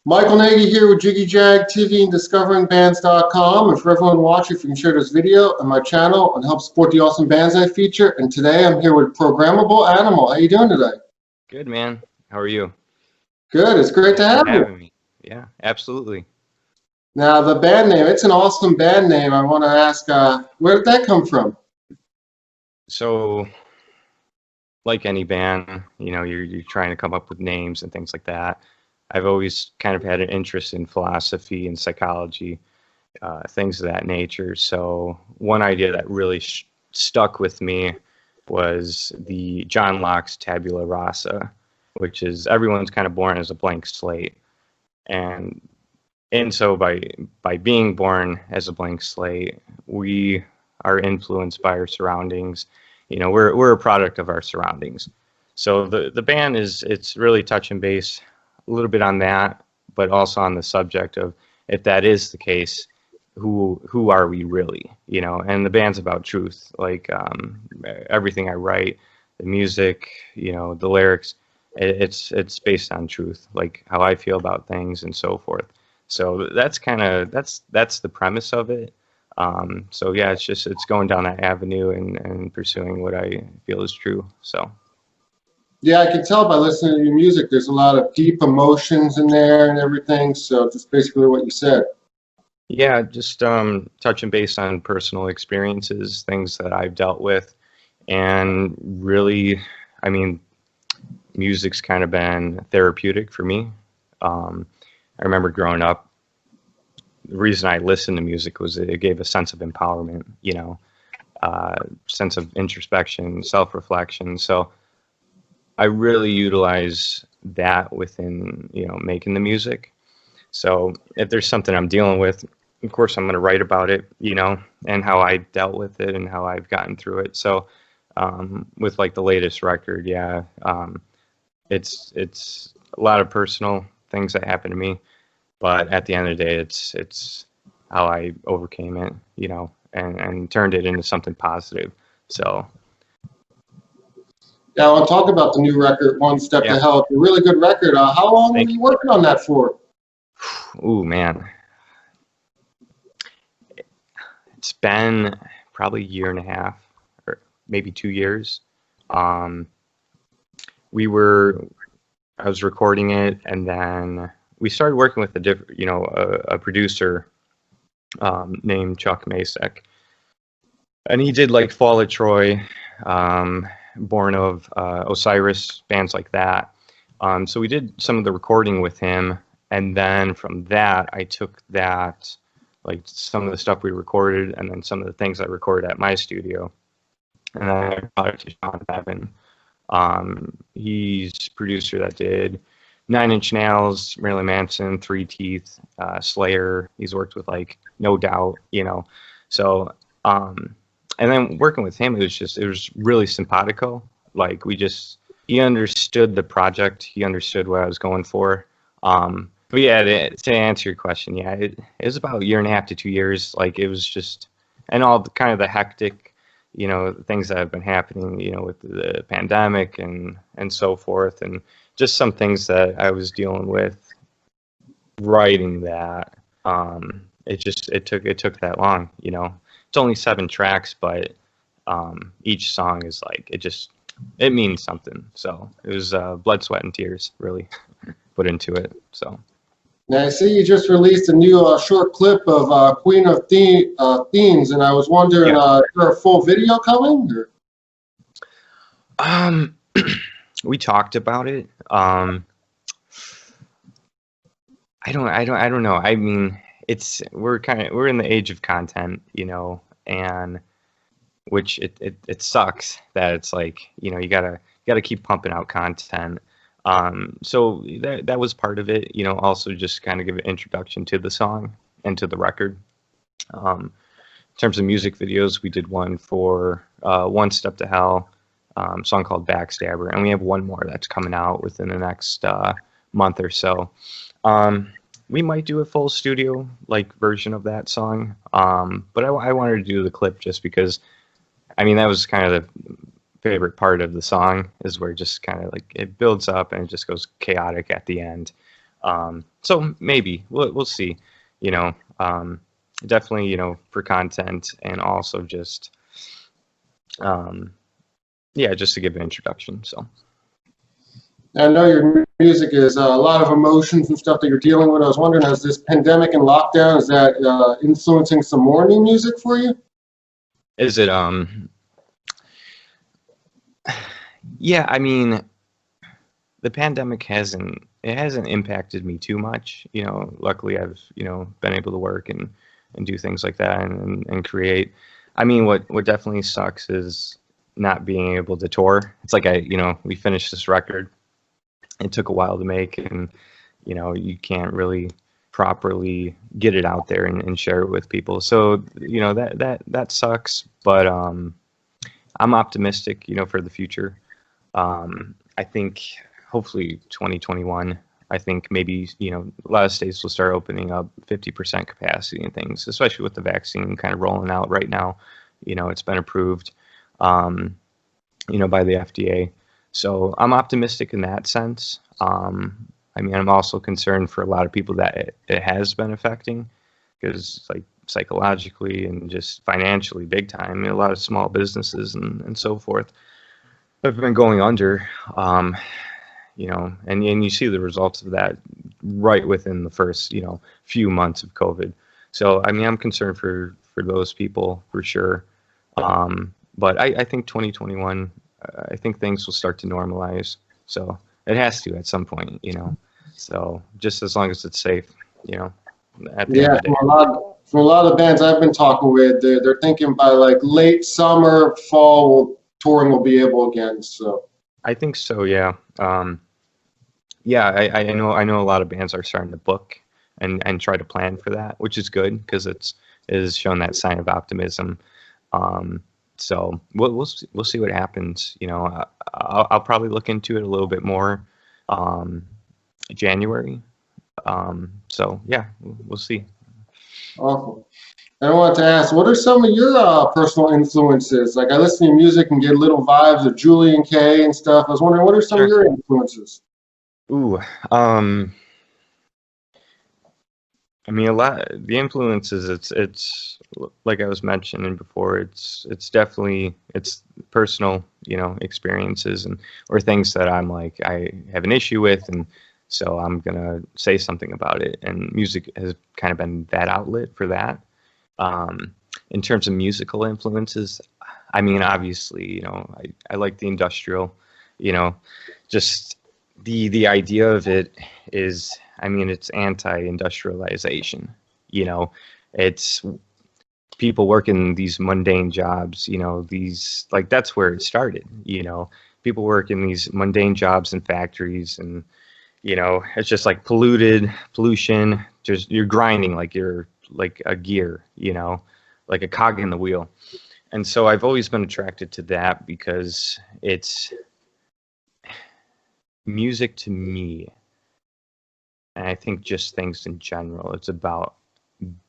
Michael Nagy here with Jiggy Jag TV and DiscoveringBands.com. And for everyone watching, if you can share this video on my channel and help support the awesome bands I feature. And today I'm here with Programmable Animal. How you doing today? Good, man. How are you? Good. It's great to have you. Me. Yeah, absolutely. Now, the band name, it's an awesome band name. I want to ask, where did that come from? So, like any band, you know, you're trying to come up with names and things like that. I've always kind of had an interest in philosophy and psychology, things of that nature. So one idea that really stuck with me was the John Locke's tabula rasa, which is everyone's kind of born as a blank slate. And so by being born as a blank slate, we are influenced by our surroundings. You know, we're a product of our surroundings. So the band it's really touching base a little bit on that, but also on the subject of, if that is the case, who are we really? You know, and the band's about truth. Like everything I write, the music, you know, the lyrics, it's based on truth, like how I feel about things and so forth. So that's kind of that's the premise of it. So yeah, it's going down that avenue and pursuing what I feel is true. So. Yeah, I can tell by listening to your music, there's a lot of deep emotions in there and everything. So just basically what you said. Yeah, just touching base on personal experiences, things that I've dealt with. And really, I mean, music's kind of been therapeutic for me. I remember growing up, the reason I listened to music was that it gave a sense of empowerment, you know, sense of introspection, self-reflection. So I really utilize that within, you know, making the music. So if there's something I'm dealing with, of course I'm going to write about it, you know, and how I dealt with it and how I've gotten through it. So with like the latest record, yeah, it's a lot of personal things that happened to me, but at the end of the day, it's how I overcame it, you know, and turned it into something positive. So. Now, I want to talk about the new record, One Step to Hell. It's a really good record. How long were you working on that for? Ooh, man. It's been probably a year and a half, or maybe 2 years. I was recording it, and then we started working with a producer named Chuck Masek. And he did like Fall of Troy, Born of Osiris, bands like that. So we did some of the recording with him, and then from that I took that, like some of the stuff we recorded and then some of the things I recorded at my studio, and then I brought it to Sean Bevan. He's a producer that did 9 Inch Nails, Marilyn Manson, Three Teeth, Slayer. He's worked with like No Doubt, you know. So and then working with him, it was really simpatico. Like he understood the project. He understood what I was going for. But yeah, to answer your question, yeah, it was about a year and a half to 2 years. Like it was just, and all the kind of the hectic, you know, things that have been happening, you know, with the pandemic and so forth, and just some things that I was dealing with writing that. It took that long, you know. It's only 7 tracks, but each song is like, it means something. So it was blood, sweat, and tears really put into it. So now I see you just released a new short clip of Queen of Themes, and I was wondering, is there a full video coming? Or? We talked about it. I don't know. I mean, we're in the age of content, you know, and which it sucks that it's like, you know, you gotta keep pumping out content. So that was part of it, you know, also just kind of give an introduction to the song and to the record. In terms of music videos, we did one for One Step to Hell, song called Backstabber, and we have one more that's coming out within the next month or so. We might do a full studio like version of that song, but I wanted to do the clip just because, I mean, that was kind of the favorite part of the song, is where it just kind of like it builds up and it just goes chaotic at the end. So maybe we'll see, you know, definitely, you know, for content and also just, yeah, just to give an introduction. So. I know your music is a lot of emotions and stuff that you're dealing with. I was wondering, has this pandemic and lockdown, is that influencing some more new music for you? Is it, yeah, I mean, the pandemic hasn't impacted me too much. You know, luckily I've, you know, been able to work and do things like that and create. I mean, what definitely sucks is not being able to tour. It's like you know, we finished this record. It took a while to make, and you know, you can't really properly get it out there and share it with people. So, you know, that sucks, but I'm optimistic, you know, for the future. I think hopefully 2021, I think maybe, you know, a lot of states will start opening up 50% capacity and things, especially with the vaccine kind of rolling out right now. You know, it's been approved, you know, by the FDA. So I'm optimistic in that sense. I mean, I'm also concerned for a lot of people that it has been affecting, because like psychologically and just financially big time. I mean, a lot of small businesses and so forth have been going under, you know, and you see the results of that right within the first, you know, few months of COVID. So, I mean, I'm concerned for those people for sure. But I think 2021, I think things will start to normalize. So it has to at some point, you know. So just as long as it's safe, you know, at the end Yeah, of the day. from a lot of bands I've been talking with, they're thinking by like late summer, fall, touring will be able again. So I think so, yeah. Yeah, I know a lot of bands are starting to book and try to plan for that, which is good because it is shown that sign of optimism. So we'll see what happens. You know, I'll probably look into it a little bit more, January. So yeah, we'll see. awesome. And I wanted to ask, what are some of your personal influences? Like I listen to music and get little vibes of Julian K and stuff. I was wondering, what are some of Sure. your influences? Ooh, I mean, a lot. The influences. It's like I was mentioning before. It's definitely it's personal, you know, experiences and or things that I'm like I have an issue with, and so I'm gonna say something about it. And music has kind of been that outlet for that. In terms of musical influences, I mean, obviously, you know, I like the industrial, you know, just the idea of it is, I mean, it's anti-industrialization, you know, it's people working these mundane jobs, you know, these like that's where it started, you know, people working these mundane jobs in factories and you know, it's just like pollution, just you're grinding like you're like a gear, you know, like a cog in the wheel. And so I've always been attracted to that because it's music to me. And I think just things in general, it's about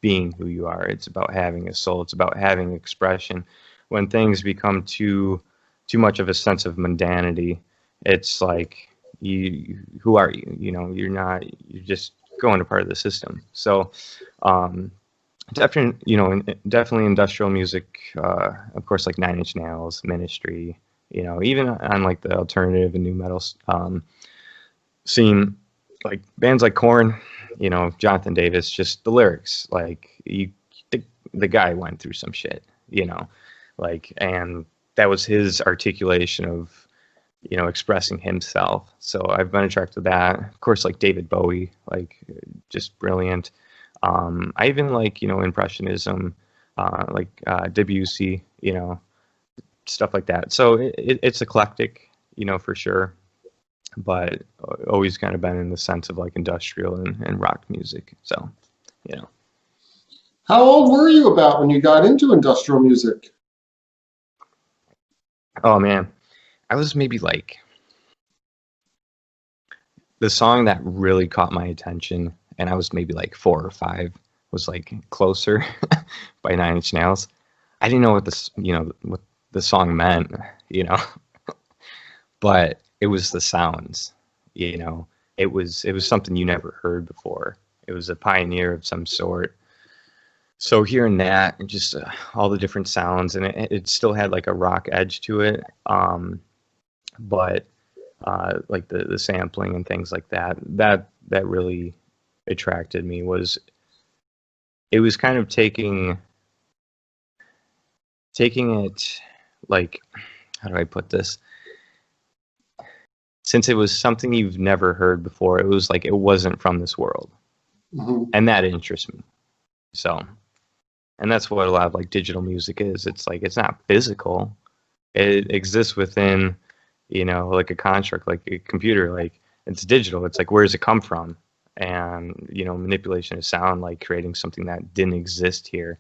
being who you are. It's about having a soul. It's about having expression. When things become too much of a sense of mundanity, it's like who are you? You know, you're just going to part of the system. So definitely, you know, definitely industrial music, of course, like Nine Inch Nails, Ministry, you know, even on like the alternative and new metal scene, like bands like Korn, you know, Jonathan Davis, just the lyrics, like the guy went through some shit, you know, like, and that was his articulation of, you know, expressing himself. So I've been attracted to that. Of course, like David Bowie, like just brilliant. I even like, you know, Impressionism, like Debussy, you know, stuff like that. So it's eclectic, you know, for sure, but always kind of been in the sense of like industrial and rock music. So, you know. How old were you about when you got into industrial music? Oh man, I was maybe like the song that really caught my attention, and I was maybe like 4 or 5. Was like Closer by Nine Inch Nails. I didn't know what this, you know, what the song meant, you know, but it was the sounds, you know, it was something you never heard before. It was a pioneer of some sort. So hearing that, and just all the different sounds, and it still had like a rock edge to it, but like the sampling and things like that really attracted me. It was kind of taking it, like, how do I put this? Since it was something you've never heard before, it was like it wasn't from this world, and that interests me. So, and that's what a lot of like digital music is. It's like it's not physical. It exists within, like a construct, like a computer. Like it's digital. It's like, where does it come from? And manipulation of sound, like creating something that didn't exist here.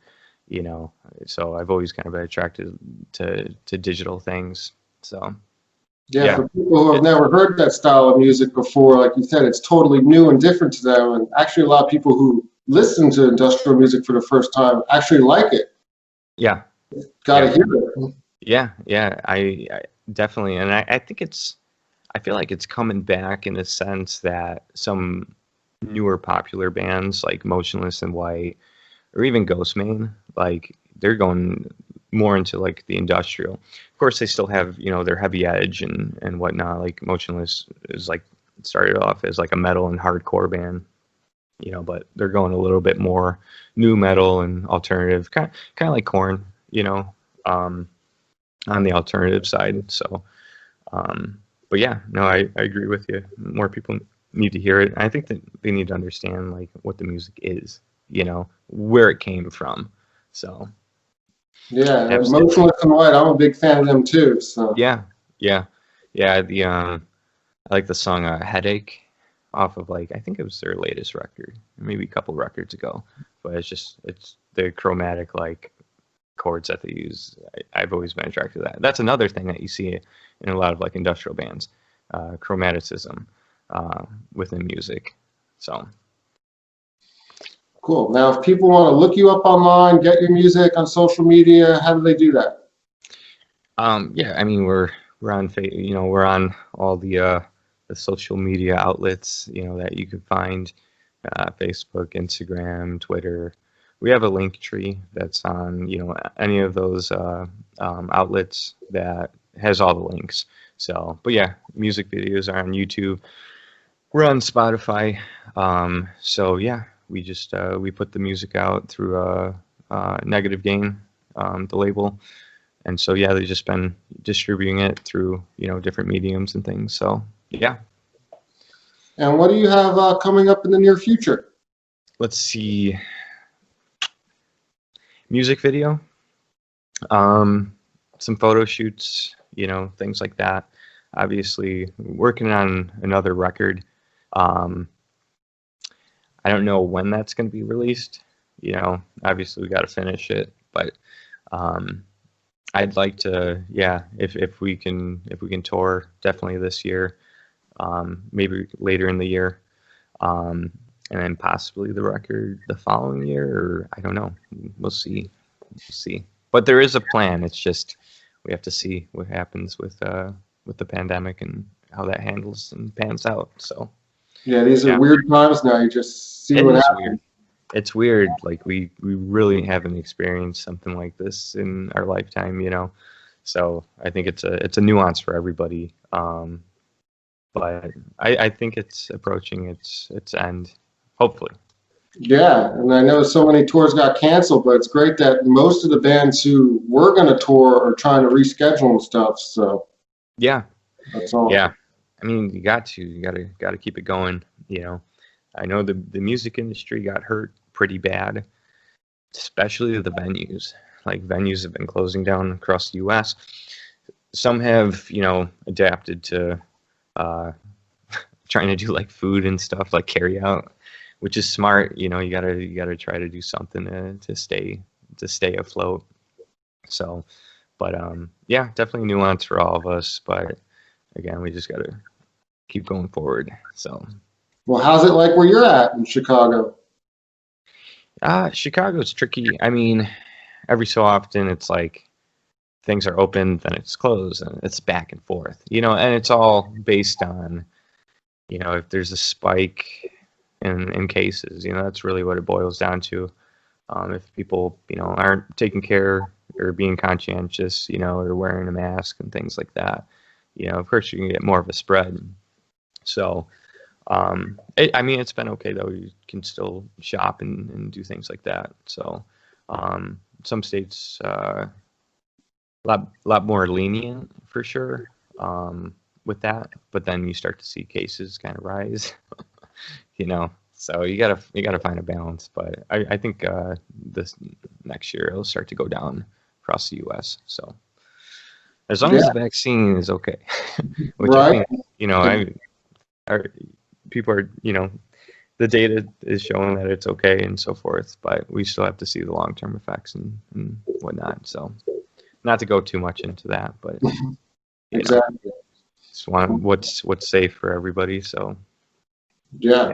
So I've always kind of been attracted to digital things. So Yeah, for people who have never heard that style of music before, like you said, it's totally new and different to them. And actually, a lot of people who listen to industrial music for the first time actually like it. Yeah. Gotta hear it. Yeah. I definitely, and I think I feel like it's coming back in a sense that some newer popular bands like Motionless in White or even Ghostman, like they're going more into like the industrial. Of course, they still have their heavy edge and whatnot. Like Motionless is like started off as like a metal and hardcore band, but they're going a little bit more new metal and alternative, kind of like Korn, on the alternative side. So, but yeah, no, I agree with you. More people need to hear it. I think that they need to understand like what the music is, where it came from. So yeah, Motionless in White, I'm a big fan of them too. So yeah. The I like the song "Headache" off of like I think it was their latest record, maybe a couple records ago. But it's the chromatic like chords that they use. I've always been attracted to that. That's another thing that you see in a lot of like industrial bands, chromaticism within music. So cool. Now, if people want to look you up online, get your music on social media, how do they do that? Yeah, I mean we're on we're on all the social media outlets that you can find, Facebook, Instagram, Twitter. We have a link tree that's on any of those outlets that has all the links. So, but yeah, music videos are on YouTube. We're on Spotify. So yeah, we just we put the music out through Negative Gain, the label. And so, yeah, they've just been distributing it through, different mediums and things. So, yeah. And what do you have coming up in the near future? Let's see. Music video. Some photo shoots, things like that. Obviously, working on another record. I don't know when that's going to be released. Obviously, we got to finish it. But I'd like to, if we can tour, definitely this year, maybe later in the year, and then possibly the record the following year, or I don't know. We'll see. But there is a plan. It's just we have to see what happens with the pandemic and how that handles and pans out. So yeah, these are weird times now. You just see what happens. Weird. It's weird. Like we really haven't experienced something like this in our lifetime, So I think it's a nuance for everybody. But I think it's approaching its end, hopefully. Yeah, and I know so many tours got canceled, but it's great that most of the bands who were going to tour are trying to reschedule and stuff. So yeah, that's all. Yeah, I mean you got to keep it going. I know the music industry got hurt pretty bad, especially the venues. Like venues have been closing down across the U.S. Some have, adapted to trying to do like food and stuff, like carry out, which is smart. You gotta try to do something to stay afloat. So, but yeah, definitely nuance for all of us. But again, we just gotta keep going forward. So. Well, how's it like where you're at in Chicago? Chicago's tricky. I mean, every so often it's like things are open, then it's closed, and it's back and forth, and it's all based on you know, if there's a spike in cases, you know, that's really what it boils down to. If people, you know, aren't taking care or being conscientious, you know, or wearing a mask and things like that, you know, of course you can get more of a spread. So, I mean, it's been okay though. You can still shop and do things like that. So, some states, lot more lenient for sure, with that, but then you start to see cases kind of rise, you know. So you gotta find a balance, but I think this next year it'll start to go down across the U.S. So as long as the vaccine is okay, which I think, you know, people are, you know, the data is showing that it's okay and so forth, but we still have to see the long-term effects and whatnot. So not to go too much into that, but Exactly. know, just want what's safe for everybody. So yeah.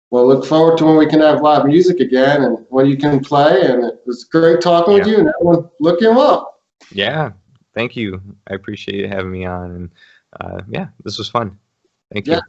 Well, look forward to when we can have live music again and when you can play. And it was great talking with you. And everyone, look him up. Yeah, thank you. I appreciate you having me on. And yeah, this was fun. Thank you.